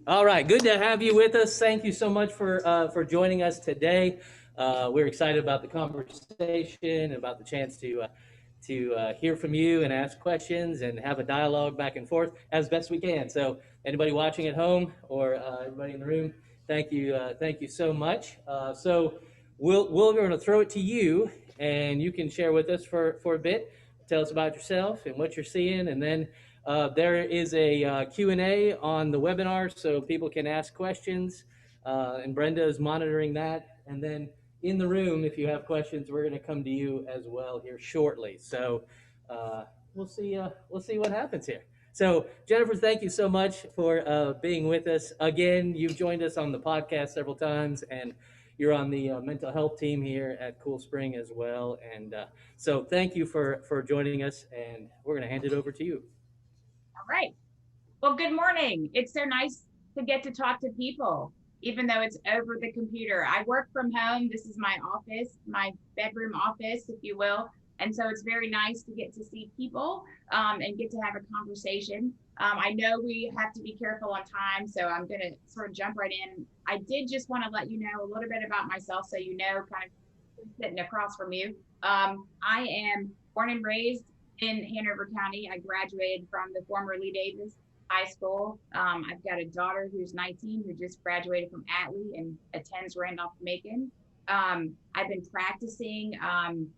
All right, good to have you with us. Thank you so much for joining us today. We're excited about the conversation, about the chance to hear from you and ask questions and have a dialogue back and forth as best we can. So, anybody watching at home or everybody in the room, thank you so much. We're going to throw it to you, and you can share with us for a bit. Tell us about yourself and what you're seeing, and then there is a Q&A on the webinar so people can ask questions, and Brenda is monitoring that. And then in the room, if you have questions, we're going to come to you as well here shortly. So uh, we'll see what happens here. So Jennifer, thank you so much for being with us again. You've joined us on the podcast several times, and you're on the mental health team here at Cool Spring as well. And so thank you for joining us, and we're going to hand it over to you. All right. Well, good morning. It's so nice to get to talk to people, even though it's over the computer. I work from home. This is my office, my bedroom office, if you will. And so it's very nice to get to see people and get to have a conversation. I know we have to be careful on time, so I'm going to sort of jump right in. I did just want to let you know a little bit about myself so you know kind of who's sitting across from you. I am born and raised in Hanover County. I graduated from the former Lee Davis High School. I've got a daughter who's 19 who just graduated from Atlee and attends Randolph Macon. I've been practicing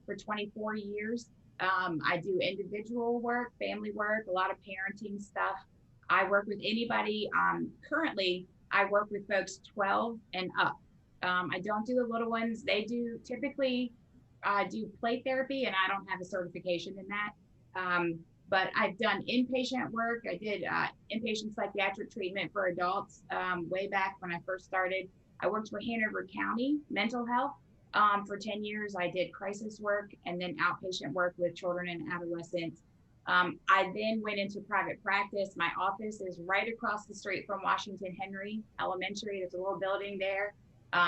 for 24 years. I do individual work, family work, a lot of parenting stuff. I work with anybody. Currently, I work with folks 12 and up. I don't do the little ones. They do typically do play therapy, and I don't have a certification in that. But I've done inpatient work. I did inpatient psychiatric treatment for adults way back when I first started. I worked for Hanover County Mental Health for 10 years. I did crisis work and then outpatient work with children and adolescents. I then went into private practice. My office is right across the street from Washington Henry Elementary. There's a little building there.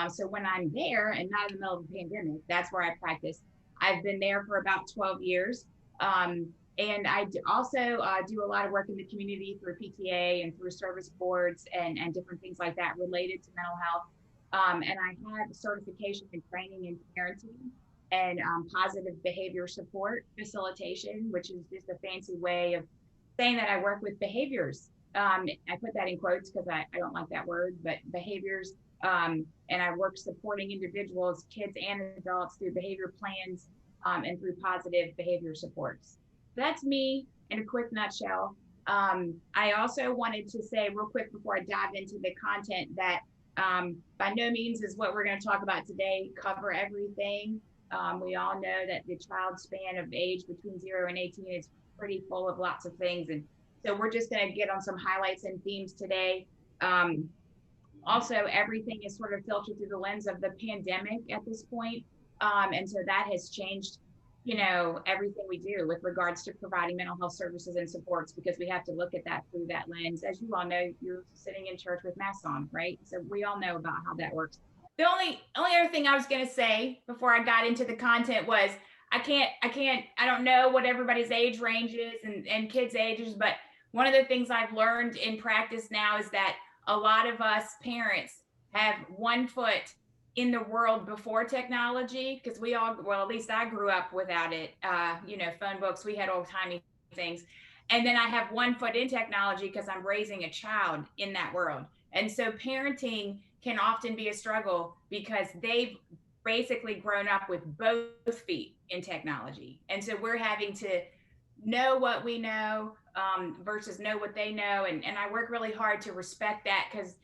So when I'm there and not in the middle of a pandemic, that's where I practice. I've been there for about 12 years. And I also do a lot of work in the community through PTA and through service boards and different things like that related to mental health. And I have a certification in training in parenting and positive behavior support facilitation, which is just a fancy way of saying that I work with behaviors. I put that in quotes because I don't like that word, but behaviors. And I work supporting individuals, kids and adults through behavior plans and through positive behavior supports. That's me in a quick nutshell. I also wanted to say real quick before I dive into the content that by no means is what we're going to talk about today cover everything. We all know that the child span of age between 0 and 18 is pretty full of lots of things. And so we're just going to get on some highlights and themes today. Also, everything is sort of filtered through the lens of the pandemic at this point. And so that has changed, everything we do with regards to providing mental health services and supports, because we have to look at that through that lens. As you all know, you're sitting in church with masks on, right? So we all know about how that works. The only other thing I was going to say before I got into the content was I don't know what everybody's age range is and kids' ages, but one of the things I've learned in practice now is that a lot of us parents have one foot in the world before technology, because we all, well, at least I grew up without it. Phone books, we had old timey things. And then I have one foot in technology because I'm raising a child in that world. And so parenting can often be a struggle because they've basically grown up with both feet in technology. And so we're having to know what we know versus know what they know. And I work really hard to respect that because,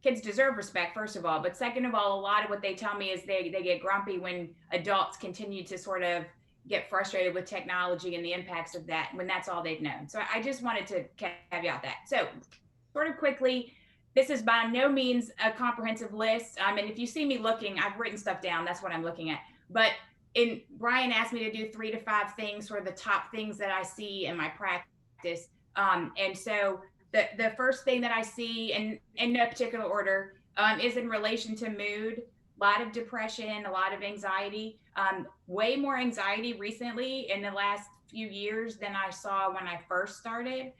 kids deserve respect, first of all. But second of all, a lot of what they tell me is they get grumpy when adults continue to sort of get frustrated with technology and the impacts of that when that's all they've known. So I just wanted to caveat that. So sort of quickly, this is by no means a comprehensive list. And if you see me looking, I've written stuff down. That's what I'm looking at. But Brian asked me to do 3 to 5 things, sort of the top things that I see in my practice. And so the first thing that I see in no particular order is in relation to mood, a lot of depression, a lot of anxiety, way more anxiety recently in the last few years than I saw when I first started.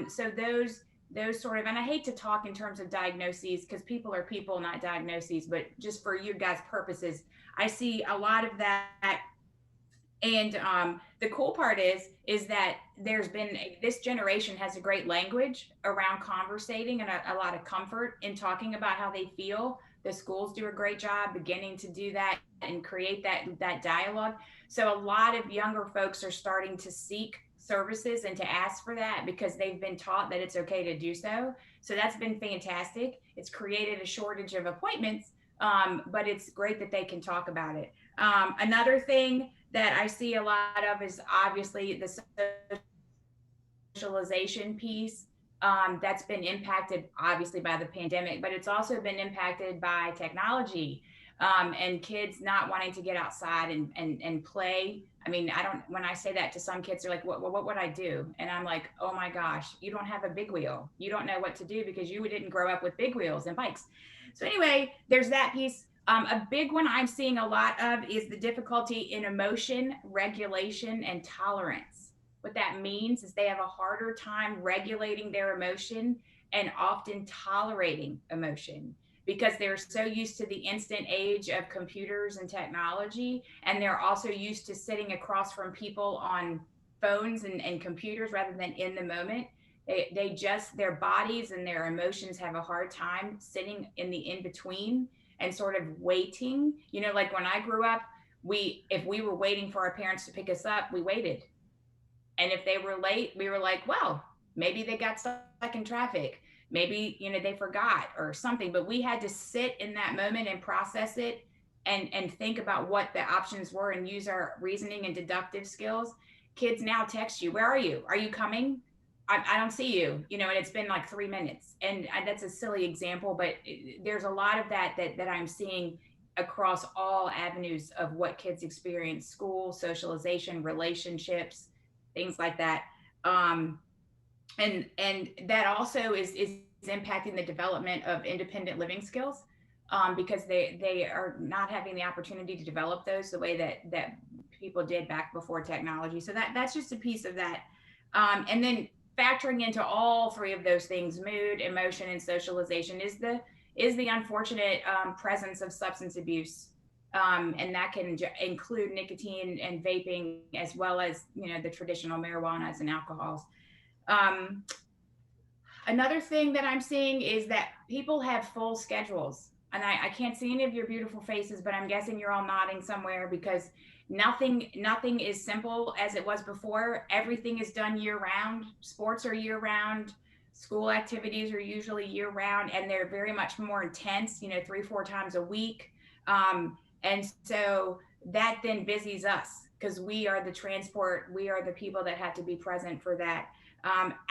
So those those sort of, and I hate to talk in terms of diagnoses because people are people, not diagnoses, but just for you guys' purposes, I see a lot of that. And the cool part is that there's been this generation has a great language around conversating and a lot of comfort in talking about how they feel. The schools do a great job beginning to do that and create that dialogue. So a lot of younger folks are starting to seek services and to ask for that because they've been taught that it's okay to do so. So that's been fantastic. It's created a shortage of appointments, but it's great that they can talk about it. Another thing that I see a lot of is obviously the socialization piece. That's been impacted obviously by the pandemic, but it's also been impacted by technology, and kids not wanting to get outside and play. I mean, I don't, when I say that to some kids, they're like, what would I do? And I'm like, oh my gosh, you don't have a big wheel. You don't know what to do because you didn't grow up with big wheels and bikes. So anyway, there's that piece. A big one I'm seeing a lot of is the difficulty in emotion regulation and tolerance. What that means is they have a harder time regulating their emotion and often tolerating emotion because they're so used to the instant age of computers and technology. And they're also used to sitting across from people on phones and computers rather than in the moment. They just, their bodies and their emotions have a hard time sitting in the in between and sort of waiting. You know, like when I grew up, if we were waiting for our parents to pick us up, we waited. And if they were late, we were like, well, maybe they got stuck in traffic. Maybe, you know, they forgot or something. But we had to sit in that moment and process it and think about what the options were and use our reasoning and deductive skills. Kids now text you, where are you? Are you coming? I don't see you, you know, and it's been like 3 minutes. And that's a silly example, but there's a lot of that I'm seeing across all avenues of what kids experience: school, socialization, relationships, things like that. Um, and that also is impacting the development of independent living skills, because they are not having the opportunity to develop those the way that people did back before technology. So that's just a piece of that. And then factoring into all three of those things, mood, emotion, and socialization, is the unfortunate presence of substance abuse, and that can include nicotine and vaping, as well as, you know, the traditional marijuanas and alcohols. Um, Another thing that I'm seeing is that people have full schedules. And I can't see any of your beautiful faces, but I'm guessing you're all nodding somewhere because nothing is simple as it was before. Everything is done year round. Sports are year round. School activities are usually year round, and they're very much more intense, you know, 3-4 times a week. And so that then busies us because we are the transport, we are the people that have to be present for that.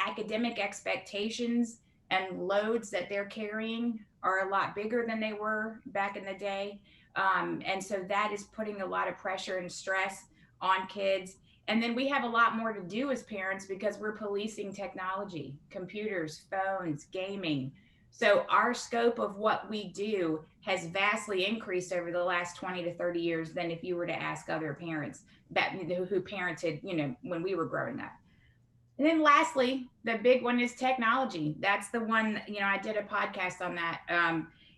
Academic expectations and loads that they're carrying are a lot bigger than they were back in the day. And so that is putting a lot of pressure and stress on kids. And then we have a lot more to do as parents because we're policing technology, computers, phones, gaming. So our scope of what we do has vastly increased over the last 20 to 30 years than if you were to ask other parents that who parented, you know, when we were growing up. And then lastly, the big one is technology. That's the one, you know, I did a podcast on that.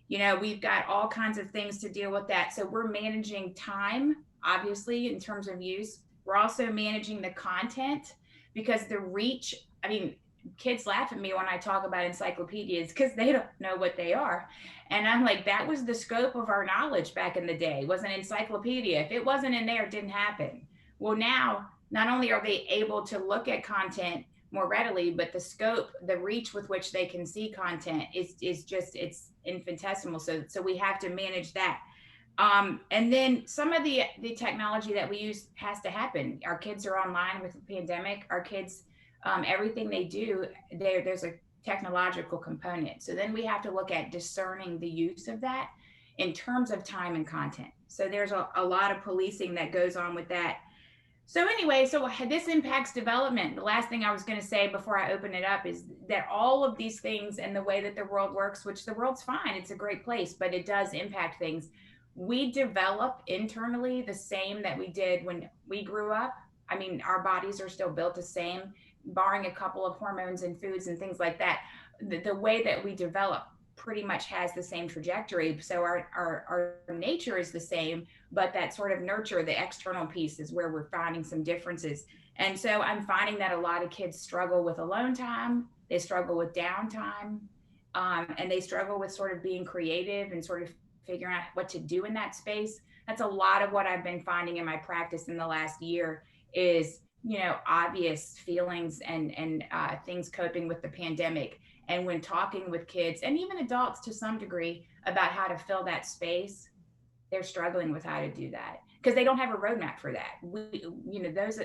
You know, we've got all kinds of things to deal with that. So we're managing time, obviously, in terms of use. We're also managing the content because the reach, I mean, kids laugh at me when I talk about encyclopedias because they don't know what they are. And I'm like, that was the scope of our knowledge back in the day. It was an encyclopedia. If it wasn't in there, it didn't happen. Well, now not only are they able to look at content more readily, but the scope, the reach with which they can see content is just, it's infinitesimal. So we have to manage that. And then some of the technology that we use has to happen. Our kids are online with the pandemic. Our kids, everything they do, there's a technological component. So then we have to look at discerning the use of that in terms of time and content. So there's a lot of policing that goes on with that. So anyway, so this impacts development. The last thing I was going to say before I open it up is that all of these things and the way that the world works, which the world's fine, it's a great place, but it does impact things. We develop internally the same that we did when we grew up. I mean, our bodies are still built the same, barring a couple of hormones and foods and things like that. the way that we develop pretty much has the same trajectory. So our nature is the same, but that sort of nurture, the external piece, is where we're finding some differences. And so I'm finding that a lot of kids struggle with alone time, they struggle with downtime, and they struggle with sort of being creative and sort of figuring out what to do in that space. That's a lot of what I've been finding in my practice in the last year is, obvious feelings and things coping with the pandemic. And when talking with kids and even adults to some degree about how to fill that space, they're struggling with how to do that because they don't have a roadmap for that. Those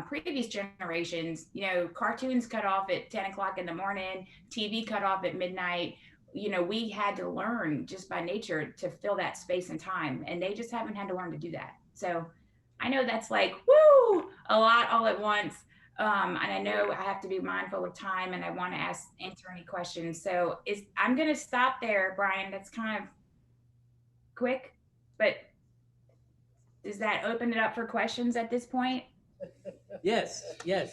previous generations, cartoons cut off at 10 o'clock in the morning, TV cut off at midnight. We had to learn just by nature to fill that space and time, and they just haven't had to learn to do that. So I know that's like, woo, a lot all at once. And I know I have to be mindful of time and I want to answer any questions. So I'm going to stop there, Brian. That's kind of quick, but does that open it up for questions at this point? Yes,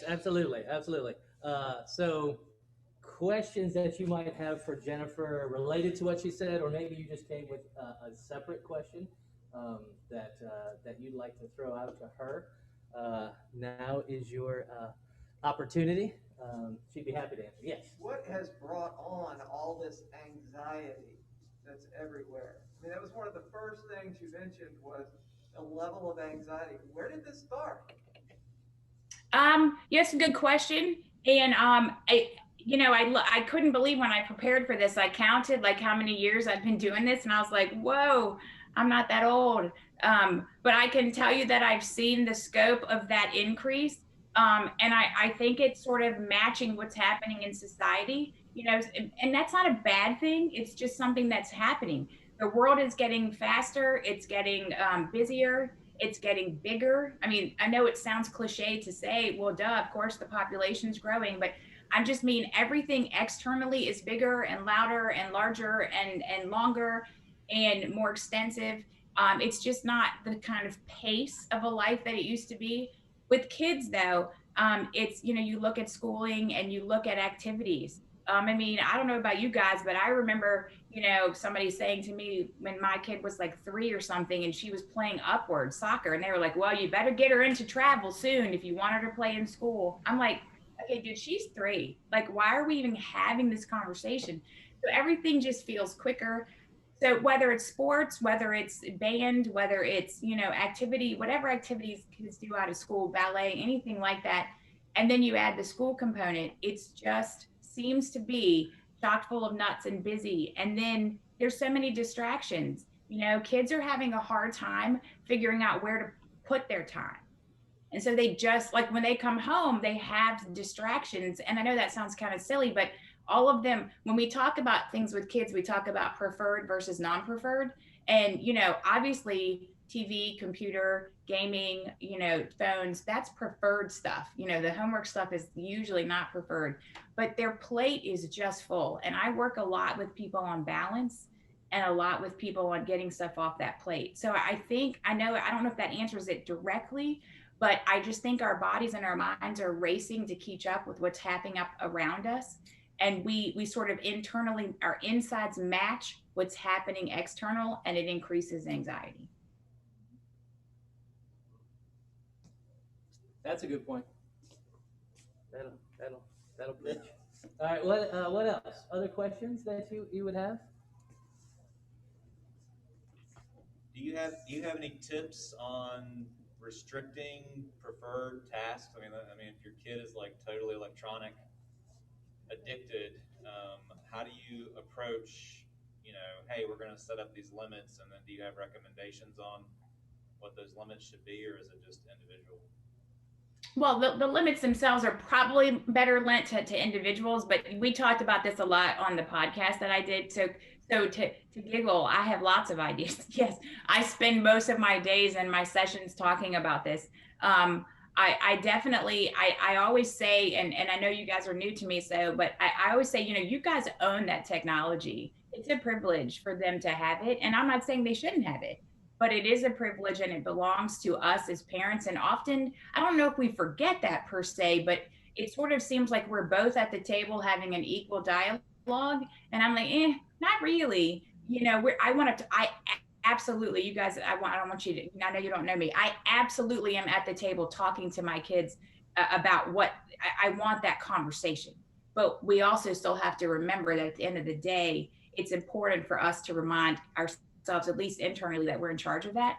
absolutely, absolutely. So, questions that you might have for Jennifer related to what she said, or maybe you just came with a separate question that you'd like to throw out to her. Now is your opportunity. She'd be happy to answer. Yes. What has brought on all this anxiety that's everywhere? I mean, that was one of the first things you mentioned was a level of anxiety. Where did this start? Yes, good question. And I couldn't believe when I prepared for this. I counted like how many years I've been doing this, and I was like, whoa, I'm not that old. But I can tell you that I've seen the scope of that increase. And I think it's sort of matching what's happening in society, and that's not a bad thing. It's just something that's happening. The world is getting faster, it's getting busier, it's getting bigger. I mean, I know it sounds cliche to say, well, duh, of course the population's growing, but I just mean everything externally is bigger and louder and larger and longer and more extensive. It's just not the kind of pace of a life that it used to be. With kids, though, it's, you look at schooling and you look at activities. I mean, I don't know about you guys, but I remember, somebody saying to me when my kid was like 3 or something and she was playing upward soccer, and they were like, well, you better get her into travel soon if you want her to play in school. I'm like, okay, dude, she's 3. Like, why are we even having this conversation? So everything just feels quicker. So whether it's sports, whether it's band, whether it's, activity, whatever activities kids do out of school, ballet, anything like that, and then you add the school component, it's just seems to be chock full of nuts and busy. And then there's so many distractions. Kids are having a hard time figuring out where to put their time. And so they just like when they come home, they have distractions. And I know that sounds kind of silly, but all of them, when we talk about things with kids, we talk about preferred versus non-preferred. And, obviously TV, computer, gaming, phones, that's preferred stuff. The homework stuff is usually not preferred, but their plate is just full. And I work a lot with people on balance and a lot with people on getting stuff off that plate. So I think, I don't know if that answers it directly, but I just think our bodies and our minds are racing to catch up with what's happening up around us. And we sort of internally, our insides match what's happening external, and it increases anxiety. That's a good point. That'll preach. All right. What else? Other questions that you would have? Do you have any tips on restricting preferred tasks? I mean, if your kid is like totally electronic addicted, how do you approach? Hey, we're going to set up these limits, and then do you have recommendations on what those limits should be, or is it just individual? Well, the limits themselves are probably better lent to individuals, but we talked about this a lot on the podcast that I did. So to giggle, I have lots of ideas. Yes, I spend most of my days and my sessions talking about this. I definitely, I always say, and I know you guys are new to me, so, but I always say, you guys own that technology. It's a privilege for them to have it. And I'm not saying they shouldn't have it, but it is a privilege and it belongs to us as parents. And often, I don't know if we forget that per se, but it sort of seems like we're both at the table having an equal dialogue. And I'm like, not really. You know, I absolutely, you guys, I don't want you to, I know you don't know me. I absolutely am at the table talking to my kids about what I want that conversation. But we also still have to remember that at the end of the day, it's important for us to remind ourselves, at least internally, that we're in charge of that.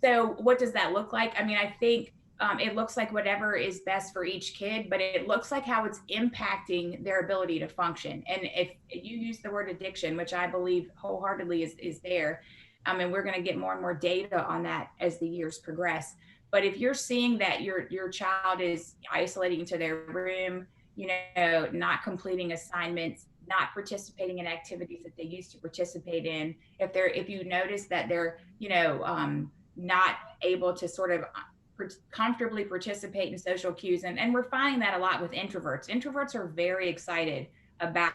So, what does that look like? I mean, I think it looks like whatever is best for each kid, but it looks like how it's impacting their ability to function. And if you use the word addiction, which I believe wholeheartedly is there, and we're going to get more and more data on that as the years progress. But if you're seeing that your child is isolating into their room, you know, not completing assignments, not participating in activities that they used to participate in, if you notice that they're, you know, not able to sort of comfortably participate in social cues. And we're finding that a lot with introverts. Introverts are very excited about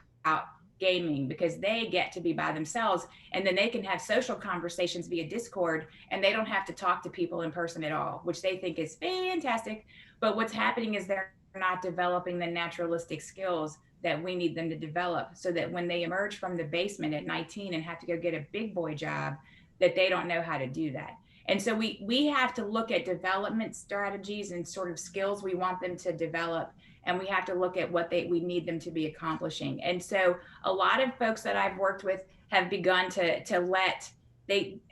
gaming because they get to be by themselves, and then they can have social conversations via Discord, and they don't have to talk to people in person at all, which they think is fantastic. But what's happening is they're not developing the naturalistic skills that we need them to develop, so that when they emerge from the basement at 19 and have to go get a big boy job, that they don't know how to do that. And so we have to look at development strategies and sort of skills we want them to develop, and we have to look at what we need them to be accomplishing. And so a lot of folks that I've worked with have begun to let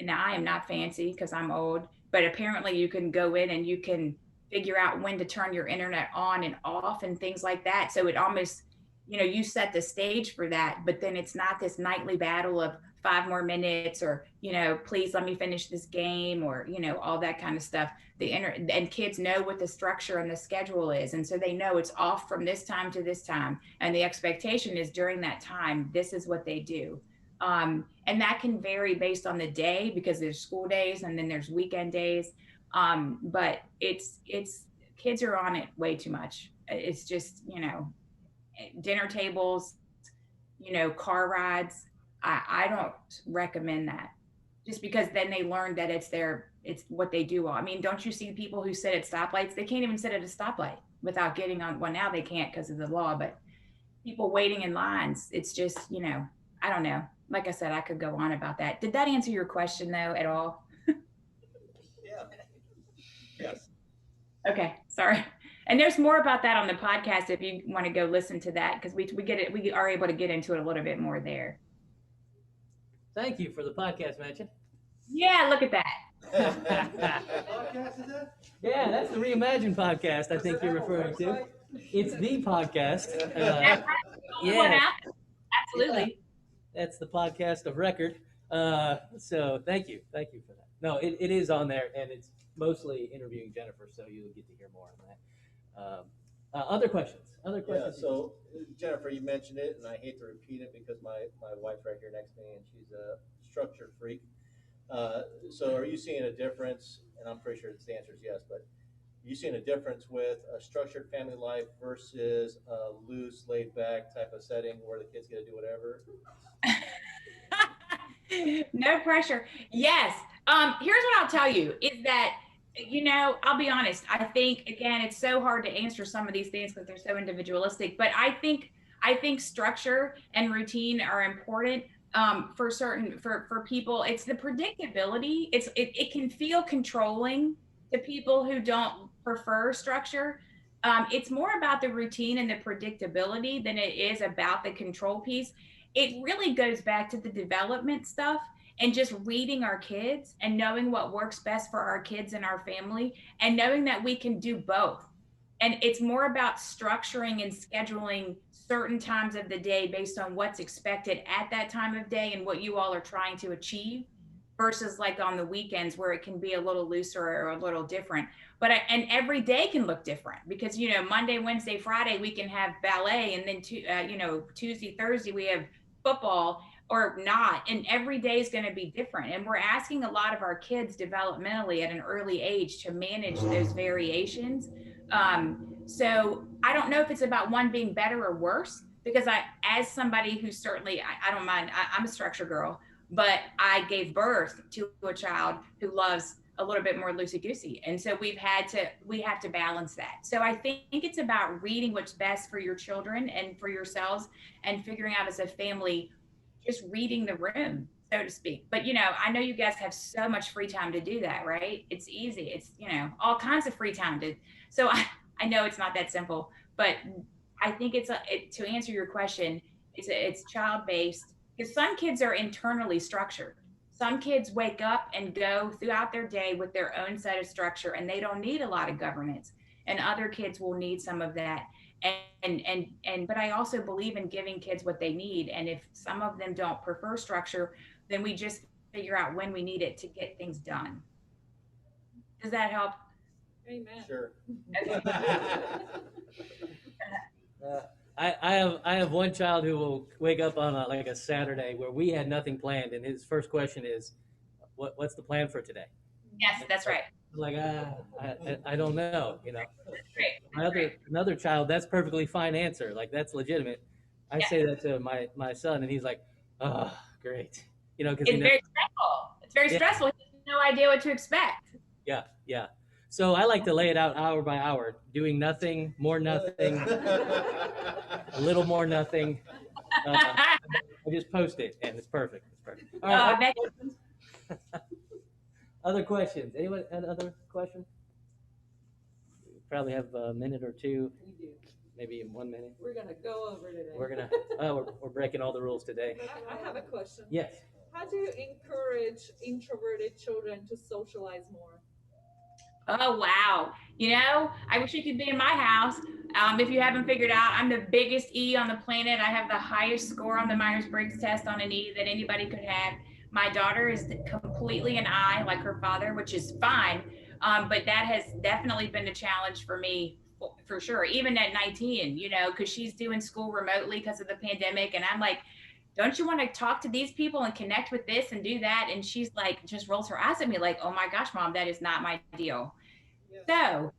now I am not fancy because I'm old, but apparently you can go in and you can figure out when to turn your internet on and off and things like that. So it almost, you know, you set the stage for that, but then it's not this nightly battle of 5 more minutes, or, you know, please let me finish this game, or, you know, all that kind of stuff. And kids know what the structure and the schedule is. And so they know it's off from this time to this time. And the expectation is during that time, this is what they do. And that can vary based on the day, because there's school days and then there's weekend days. But it's kids are on it way too much. It's just, you know, dinner tables, you know, car rides. I don't recommend that, just because then they learn that it's what they do. I mean, don't you see people who sit at stoplights? They can't even sit at a stoplight without getting on. Well, now they can't because of the law, but people waiting in lines, it's just, you know, I don't know. Like I said, I could go on about that. Did that answer your question though at all? Yeah. Yes. Okay, sorry. And there's more about that on the podcast if you want to go listen to that, because we get it. We are able to get into it a little bit more there. Thank you for the podcast mention. Yeah, look at that. Podcast is that? Yeah, that's the Reimagine podcast I think you're referring to. It's the podcast. Yeah. Absolutely. That's the podcast of record. So thank you for that. No, it is on there, and it's mostly interviewing Jennifer, so you'll get to hear more on that. Other questions? Yeah, so Jennifer, you mentioned it, and I hate to repeat it because my wife's right here next to me, and she's a structure freak. So are you seeing a difference, and I'm pretty sure the answer is yes, but are you seeing a difference with a structured family life versus a loose, laid-back type of setting where the kids get to do whatever? No pressure. Yes. Here's what I'll tell you is that, you know, I'll be honest. I think, again, it's so hard to answer some of these things because they're so individualistic, but I think structure and routine are important for people. It's the predictability. It can feel controlling to people who don't prefer structure. It's more about the routine and the predictability than it is about the control piece. It really goes back to the development stuff and just reading our kids and knowing what works best for our kids and our family, and knowing that we can do both. And it's more about structuring and scheduling certain times of the day based on what's expected at that time of day and what you all are trying to achieve, versus like on the weekends where it can be a little looser or a little different. But and every day can look different, because, you know, Monday, Wednesday, Friday we can have ballet, and then you know, Tuesday, Thursday we have football or not, and every day is going to be different. And we're asking a lot of our kids developmentally at an early age to manage those variations. So I don't know if it's about one being better or worse, because as somebody who certainly, I don't mind, I'm a structure girl, but I gave birth to a child who loves a little bit more loosey goosey. And so we have to balance that. So I think it's about reading what's best for your children and for yourselves, and figuring out as a family, just reading the room, so to speak. But I know you guys have so much free time to do that, right? It's easy. It's, all kinds of free time so I know it's not that simple, but I think to answer your question, it's child based, because some kids are internally structured. Some kids wake up and go throughout their day with their own set of structure, and they don't need a lot of governance. And other kids will need some of that. But I also believe in giving kids what they need. And if some of them don't prefer structure, then we just figure out when we need it to get things done. Does that help? Amen. Sure. I have one child who will wake up on like a Saturday where we had nothing planned, and his first question is, "What's the plan for today?" Yes, that's right. Like, I don't know. Right. Another child, that's perfectly fine answer. Like, that's legitimate. I say that to my son, and he's like, "Oh, great." Because it's very stressful. It's very stressful. He has no idea what to expect. Yeah. So I like to lay it out hour by hour, doing nothing, more nothing, a little more nothing. I just post it, and it's perfect. It's perfect. All right. Other questions? Anyone had other questions? We probably have a minute or two. We do. Maybe in 1 minute. We're gonna go over today. We're breaking all the rules today. I have a question. Yes. How do you encourage introverted children to socialize more? Oh, wow. I wish you could be in my house. If you haven't figured out, I'm the biggest E on the planet. I have the highest score on the Myers-Briggs test on an E that anybody could have. My daughter is completely an I, like her father, which is fine. But that has definitely been a challenge for me, for sure, even at 19, because she's doing school remotely because of the pandemic. And I'm like, don't you want to talk to these people and connect with this and do that? And she's like, just rolls her eyes at me like, oh my gosh, Mom, that is not my deal. So,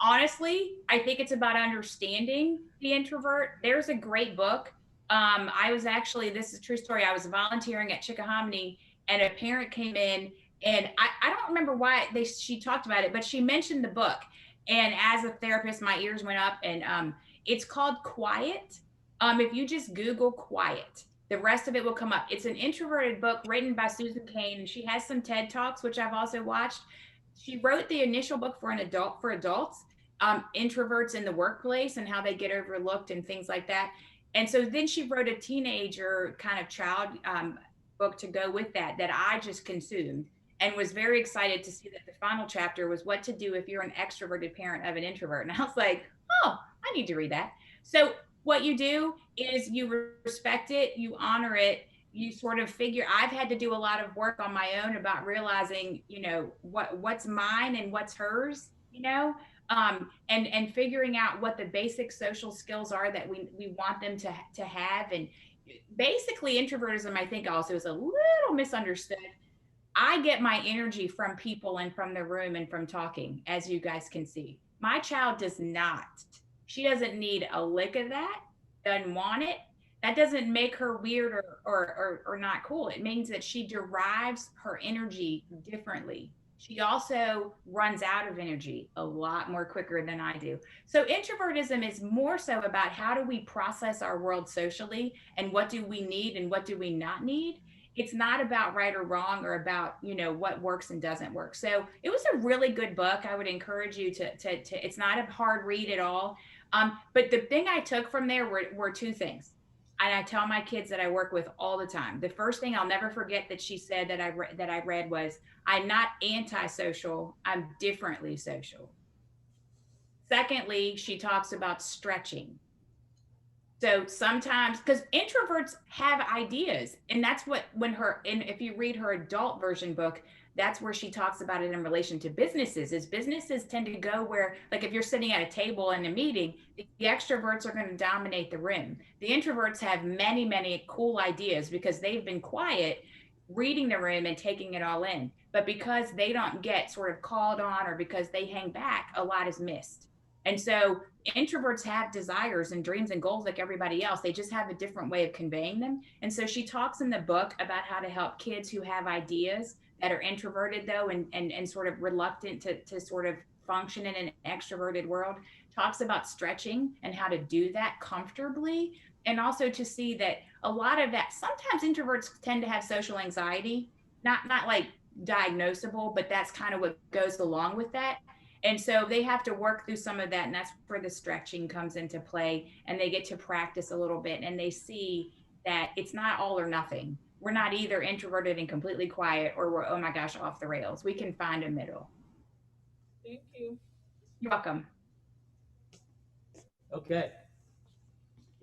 honestly, I think it's about understanding the introvert. There's a great book. This is a true story. I was volunteering at Chickahominy, and a parent came in, and I don't remember why she talked about it, but she mentioned the book. And as a therapist, my ears went up, and it's called Quiet. If you just Google Quiet, the rest of it will come up. It's an introverted book written by Susan Cain, and she has some TED Talks, which I've also watched. She wrote the initial book for adults, introverts in the workplace and how they get overlooked and things like that. And so then she wrote a teenager kind of child book to go with that I just consumed, and was very excited to see that the final chapter was what to do if you're an extroverted parent of an introvert. And I was like, oh, I need to read that. So what you do is you respect it, you honor it, you sort of figure. I've had to do a lot of work on my own about realizing, what's mine and what's hers, and figuring out what the basic social skills are that we want them to have. And basically introvertism, I think, also is a little misunderstood. I get my energy from people and from the room and from talking, as you guys can see. My child does not. She doesn't need a lick of that, doesn't want it. That doesn't make her weird or not cool. It means that she derives her energy differently. She also runs out of energy a lot more quicker than I do. So introvertism is more so about how do we process our world socially, and what do we need and what do we not need. It's not about right or wrong, or about, what works and doesn't work. So it was a really good book. I would encourage you to it's not a hard read at all. But the thing I took from there were two things. And I tell my kids that I work with all the time. The first thing I'll never forget that she said that I read was, I'm not antisocial, I'm differently social. Secondly, she talks about stretching. So sometimes, because introverts have ideas, and that's if you read her adult version book, that's where she talks about it in relation to businesses. Is businesses tend to go where, like, if you're sitting at a table in a meeting, the extroverts are going to dominate the room. The introverts have many, many cool ideas because they've been quiet, reading the room and taking it all in. But because they don't get sort of called on, or because they hang back, a lot is missed. And so introverts have desires and dreams and goals like everybody else. They just have a different way of conveying them. And so she talks in the book about how to help kids who have ideas that are introverted though, and sort of reluctant to sort of function in an extroverted world, talks about stretching and how to do that comfortably. And also to see that a lot of that, sometimes introverts tend to have social anxiety, not like diagnosable, but that's kind of what goes along with that. And so they have to work through some of that, and that's where the stretching comes into play, and they get to practice a little bit, and they see that it's not all or nothing. We're not either introverted and completely quiet, or we're, oh my gosh, off the rails. We can find a middle. Thank you. You're welcome. Okay.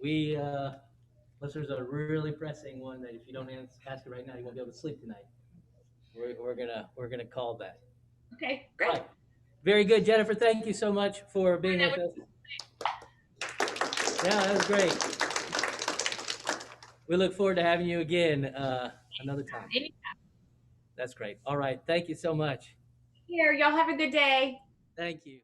We, unless there's a really pressing one that if you don't ask it right now, you won't be able to sleep tonight. We're gonna call that. Okay, great. Right. Very good, Jennifer. Thank you so much for being with us. Yeah, that was great. We look forward to having you again another time. That's great. All right. Thank you so much. Here, y'all have a good day. Thank you.